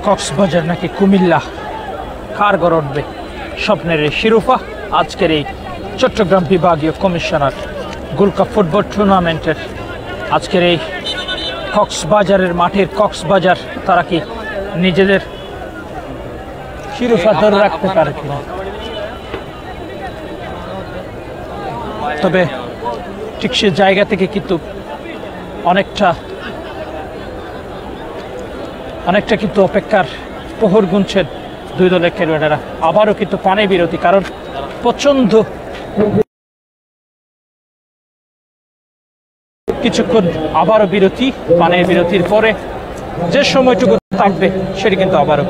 কক্সবাজার নাকি কুমিল্লা, কার ঘর উঠবে স্বপ্নের এই শিরোপা? আজকের এই চট্টগ্রাম বিভাগীয় কমিশনার গোল্ড কাপ ফুটবল টুর্নামেন্টের আজকের এই কক্সবাজারের মাঠের কক্সবাজার, তারা কি নিজেদের শিরোপা ধরে রাখতে পারে কিনা? তবে ঠিক সে জায়গা থেকে কিন্তু অনেকটা কিন্তু অপেক্ষার প্রহর গুনছেন দুই দলের খেলোয়াড়েরা। আবারও কিন্তু পানি বিরতি, কারণ প্রচন্ড কিছুক্ষণ আবারও বিরতি। পানির বিরতির পরে যে সময়টুকু থাকবে সেটি কিন্তু আবারও